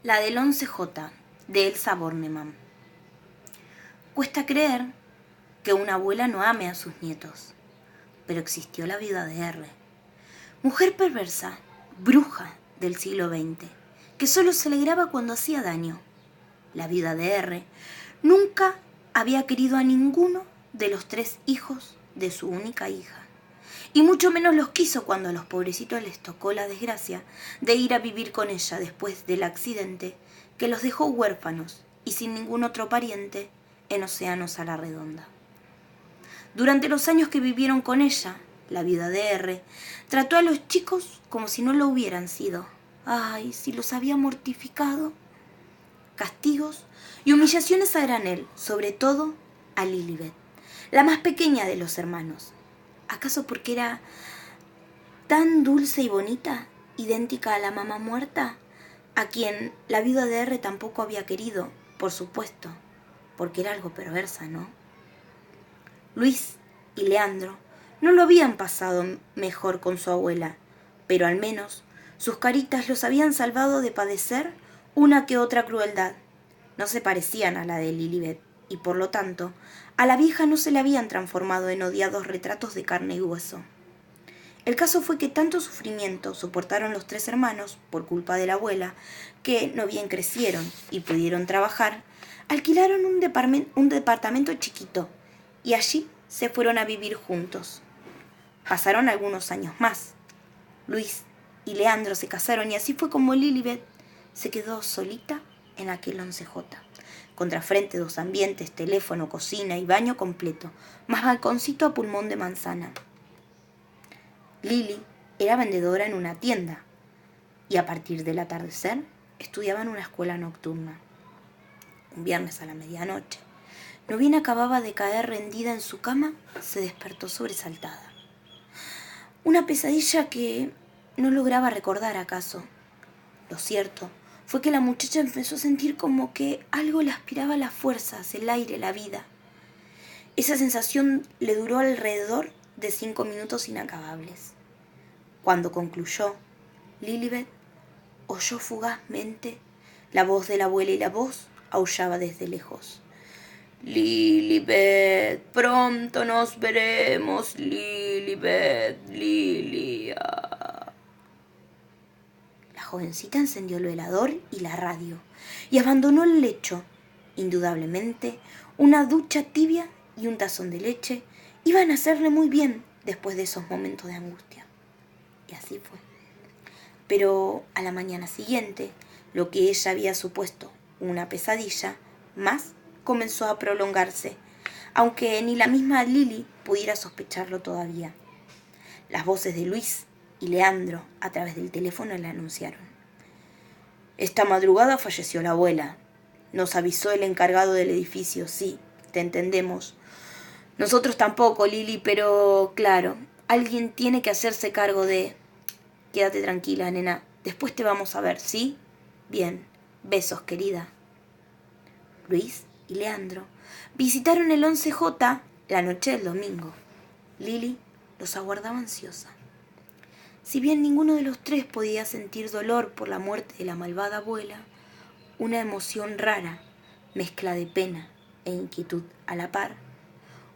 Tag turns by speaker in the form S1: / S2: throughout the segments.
S1: La del 11J, de Elsa Bornemann. Cuesta creer que una abuela no ame a sus nietos, pero existió la viuda de R, mujer perversa, bruja del siglo XX, que solo se alegraba cuando hacía daño. La viuda de R nunca había querido a ninguno de los 3 hijos de su única hija, y mucho menos los quiso cuando a los pobrecitos les tocó la desgracia de ir a vivir con ella después del accidente que los dejó huérfanos y sin ningún otro pariente en Océanos a la Redonda. Durante los años que vivieron con ella, la viuda de R trató a los chicos como si no lo hubieran sido. ¡Ay, si los había mortificado! Castigos y humillaciones a granel, sobre todo a Lilibet, la más pequeña de los hermanos. ¿Acaso porque era tan dulce y bonita, idéntica a la mamá muerta, a quien la viuda de R tampoco había querido, por supuesto, porque era algo perversa, ¿no? Luis y Leandro no lo habían pasado mejor con su abuela, pero al menos sus caritas los habían salvado de padecer una que otra crueldad. No se parecían a la de Lilibet, y por lo tanto, a la vieja no se le habían transformado en odiados retratos de carne y hueso. El caso fue que tanto sufrimiento soportaron los 3 hermanos por culpa de la abuela, que no bien crecieron y pudieron trabajar, alquilaron un departamento chiquito y allí se fueron a vivir juntos. Pasaron algunos años más. Luis y Leandro se casaron y así fue como Lilibet se quedó solita en aquel 11J. Contrafrente, 2 ambientes, teléfono, cocina y baño completo, más balconcito a pulmón de manzana. Lili era vendedora en una tienda y a partir del atardecer estudiaba en una escuela nocturna. Un viernes a la medianoche, no bien acababa de caer rendida en su cama, se despertó sobresaltada. Una pesadilla que no lograba recordar acaso. Lo cierto fue que la muchacha empezó a sentir como que algo le aspiraba las fuerzas, el aire, la vida. Esa sensación le duró alrededor de 5 minutos inacabables. Cuando concluyó, Lilibet oyó fugazmente la voz de la abuela y la voz aullaba desde lejos. Lilibet, pronto nos veremos, Lilibet, Lilia. La jovencita encendió el velador y la radio y abandonó el lecho. Indudablemente, una ducha tibia y un tazón de leche iban a hacerle muy bien después de esos momentos de angustia. Y así fue. Pero a la mañana siguiente, lo que ella había supuesto una pesadilla, más comenzó a prolongarse, aunque ni la misma Lili pudiera sospecharlo todavía. Las voces de Luis y Leandro a través del teléfono le anunciaron: esta madrugada falleció la abuela. Nos avisó el encargado del edificio. Sí, te entendemos. Nosotros tampoco, Lili, pero claro, alguien tiene que hacerse cargo de... Quédate tranquila, nena. Después te vamos a ver, ¿sí? Bien. Besos, querida. Luis y Leandro visitaron el 11J la noche del domingo. Lili los aguardaba ansiosa. Si bien ninguno de los 3 podía sentir dolor por la muerte de la malvada abuela, una emoción rara, mezcla de pena e inquietud a la par,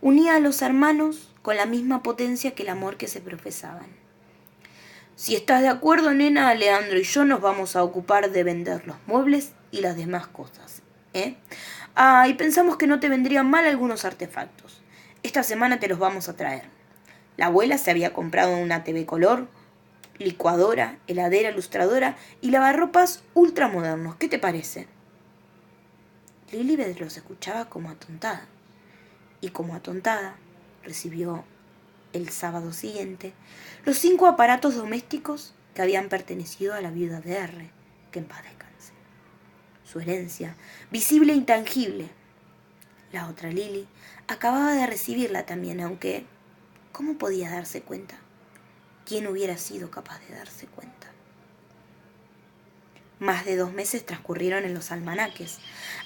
S1: unía a los hermanos con la misma potencia que el amor que se profesaban. Si estás de acuerdo, nena, Leandro y yo nos vamos a ocupar de vender los muebles y las demás cosas, ¿eh? Y pensamos que no te vendrían mal algunos artefactos. Esta semana te los vamos a traer. La abuela se había comprado una TV color, licuadora, heladera, ilustradora y lavarropas ultramodernos. ¿Qué te parece? Lilibet los escuchaba como atontada. Y como atontada, recibió el sábado siguiente los 5 aparatos domésticos que habían pertenecido a la viuda de R, que en paz descanse. Su herencia, visible e intangible. La otra Lili acababa de recibirla también, aunque ¿cómo podía darse cuenta? ¿Quién hubiera sido capaz de darse cuenta? Más de 2 meses transcurrieron en los almanaques,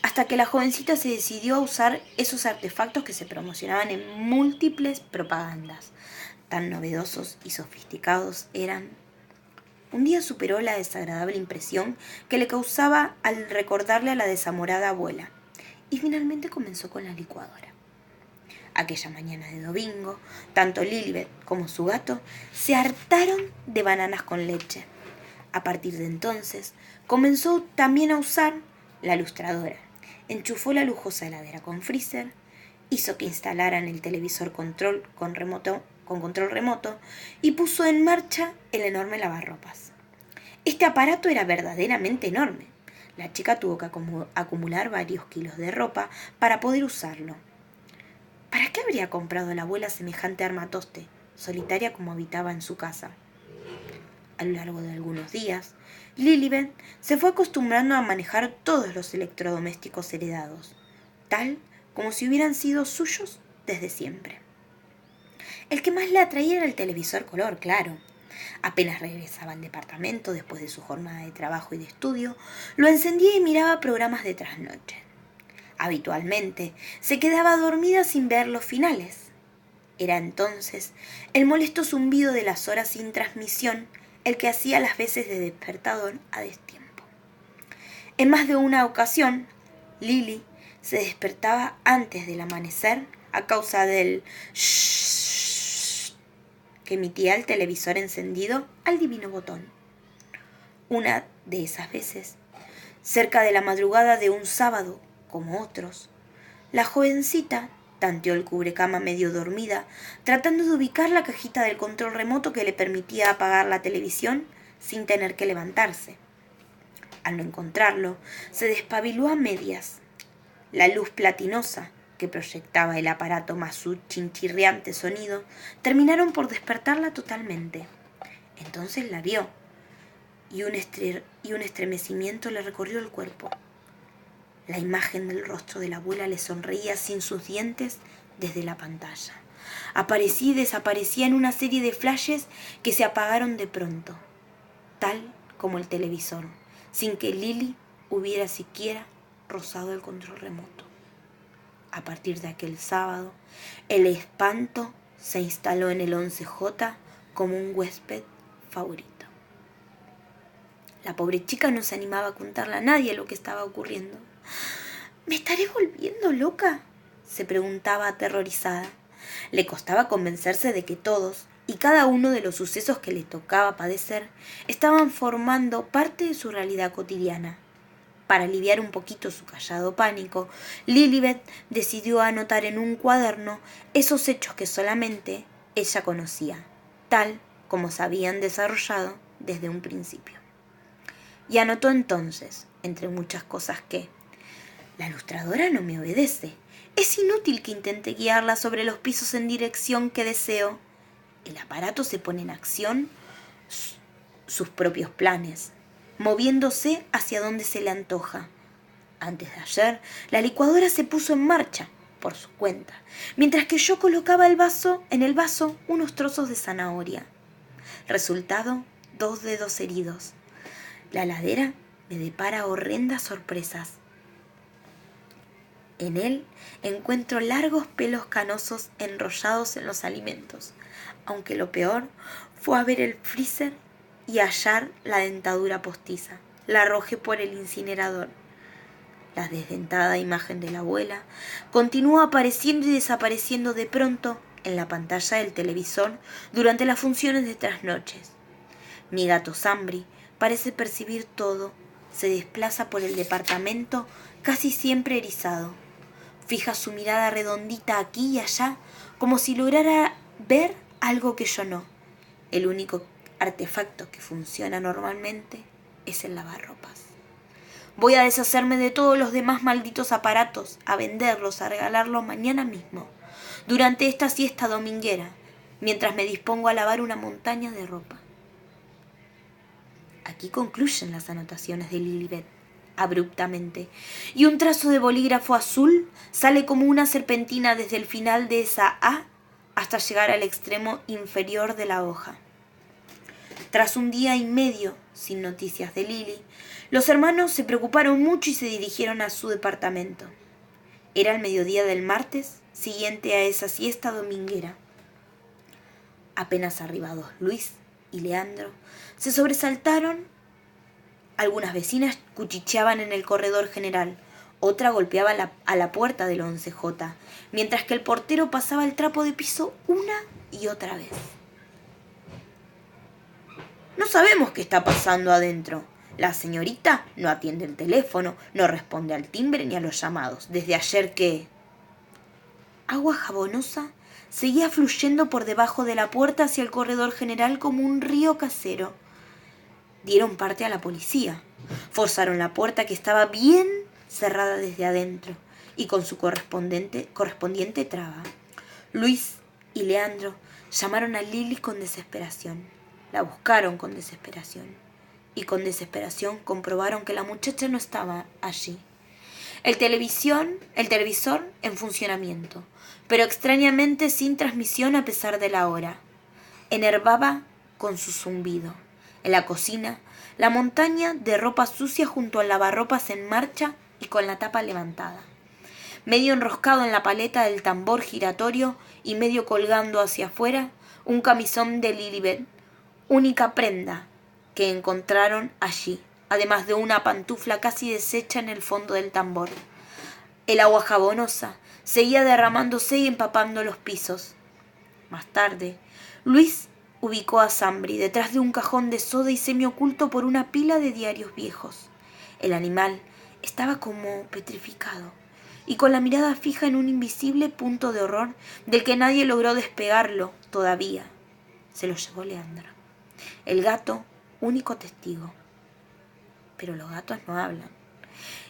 S1: hasta que la jovencita se decidió a usar esos artefactos que se promocionaban en múltiples propagandas. Tan novedosos y sofisticados eran. un día superó la desagradable impresión que le causaba al recordarle a la desamorada abuela, y finalmente comenzó con la licuadora. Aquella mañana de domingo, tanto Lilibet como su gato se hartaron de bananas con leche. A partir de entonces, comenzó también a usar la lustradora. Enchufó la lujosa heladera con freezer, hizo que instalaran el televisor con control remoto y puso en marcha el enorme lavarropas. Este aparato era verdaderamente enorme. La chica tuvo que acumular varios kilos de ropa para poder usarlo. ¿Para qué habría comprado la abuela semejante armatoste, solitaria como habitaba en su casa? A lo largo de algunos días, Lilibet se fue acostumbrando a manejar todos los electrodomésticos heredados, tal como si hubieran sido suyos desde siempre. El que más le atraía era el televisor color, claro. Apenas regresaba al departamento después de su jornada de trabajo y de estudio, lo encendía y miraba programas de trasnoche. Habitualmente se quedaba dormida sin ver los finales. Era entonces el molesto zumbido de las horas sin transmisión el que hacía las veces de despertador a destiempo. En más de una ocasión, Lili se despertaba antes del amanecer a causa del shhh que emitía el televisor encendido al divino botón. Una de esas veces, cerca de la madrugada de un sábado, como otros, la jovencita tanteó el cubrecama medio dormida, tratando de ubicar la cajita del control remoto que le permitía apagar la televisión sin tener que levantarse. Al no encontrarlo, se despabiló a medias. La luz platinosa que proyectaba el aparato más su chinchirriante sonido terminaron por despertarla totalmente. Entonces la vio, y un estremecimiento le recorrió el cuerpo. La imagen del rostro de la abuela le sonreía sin sus dientes desde la pantalla. Aparecía y desaparecía en una serie de flashes que se apagaron de pronto, tal como el televisor, sin que Lili hubiera siquiera rozado el control remoto. A partir de aquel sábado, el espanto se instaló en el 11J como un huésped favorito. La pobre chica no se animaba a contarle a nadie lo que estaba ocurriendo. ¿Me estaré volviendo loca?, se preguntaba aterrorizada. Le costaba convencerse de que todos y cada uno de los sucesos que le tocaba padecer estaban formando parte de su realidad cotidiana. Para aliviar un poquito su callado pánico, Lilibet decidió anotar en un cuaderno esos hechos que solamente ella conocía, tal como se habían desarrollado desde un principio. Y anotó entonces, entre muchas cosas, que la lustradora no me obedece. Es inútil que intente guiarla sobre los pisos en dirección que deseo. El aparato se pone en acción sus propios planes, moviéndose hacia donde se le antoja. Antes de ayer, la licuadora se puso en marcha, por su cuenta, mientras que yo colocaba en el vaso unos trozos de zanahoria. Resultado, 2 dedos heridos. La heladera me depara horrendas sorpresas. En él encuentro largos pelos canosos enrollados en los alimentos, aunque lo peor fue abrir el freezer y hallar la dentadura postiza. La arrojé por el incinerador. La desdentada imagen de la abuela continuó apareciendo y desapareciendo de pronto en la pantalla del televisor durante las funciones de trasnoches. Mi gato Sambri parece percibir todo. Se desplaza por el departamento casi siempre erizado. Fija su mirada redondita aquí y allá, como si lograra ver algo que yo no. El único artefacto que funciona normalmente es el lavarropas. Voy a deshacerme de todos los demás malditos aparatos, a venderlos, a regalarlos mañana mismo, durante esta siesta dominguera, mientras me dispongo a lavar una montaña de ropa. Aquí concluyen las anotaciones de Lilibet. Abruptamente, y un trazo de bolígrafo azul sale como una serpentina desde el final de esa A hasta llegar al extremo inferior de la hoja. Tras un día y medio sin noticias de Lili, los hermanos se preocuparon mucho y se dirigieron a su departamento. Era el mediodía del martes siguiente a esa siesta dominguera. Apenas arribados Luis y Leandro se sobresaltaron. Algunas vecinas cuchicheaban en el corredor general, otra golpeaba a la puerta del 11J, mientras que el portero pasaba el trapo de piso una y otra vez. No sabemos qué está pasando adentro. La señorita no atiende el teléfono, no responde al timbre ni a los llamados. Desde ayer que... Agua jabonosa seguía fluyendo por debajo de la puerta hacia el corredor general como un río casero. Dieron parte a la policía. Forzaron la puerta que estaba bien cerrada desde adentro y con su correspondiente traba. Luis y Leandro llamaron a Lili con desesperación. La buscaron con desesperación y con desesperación comprobaron que la muchacha no estaba allí. El televisor en funcionamiento, pero extrañamente sin transmisión a pesar de la hora. Enervaba con su zumbido. En la cocina, la montaña de ropa sucia junto al lavarropas en marcha y con la tapa levantada. Medio enroscado en la paleta del tambor giratorio y medio colgando hacia afuera, un camisón de Lilibet, única prenda que encontraron allí, además de una pantufla casi deshecha en el fondo del tambor. El agua jabonosa seguía derramándose y empapando los pisos. Más tarde, Luis ubicó a Sambri detrás de un cajón de soda y semioculto por una pila de diarios viejos. El animal estaba como petrificado y con la mirada fija en un invisible punto de horror del que nadie logró despegarlo todavía. Se lo llevó Leandro, el gato, único testigo. Pero los gatos no hablan.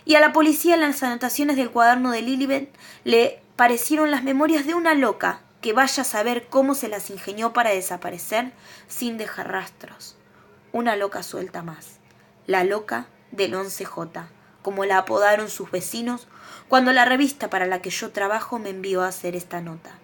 S1: Y a la policía las anotaciones del cuaderno de Lilibet le parecieron las memorias de una loca que vaya a saber cómo se las ingenió para desaparecer sin dejar rastros. Una loca suelta más. La loca del 11J, como la apodaron sus vecinos cuando la revista para la que yo trabajo me envió a hacer esta nota.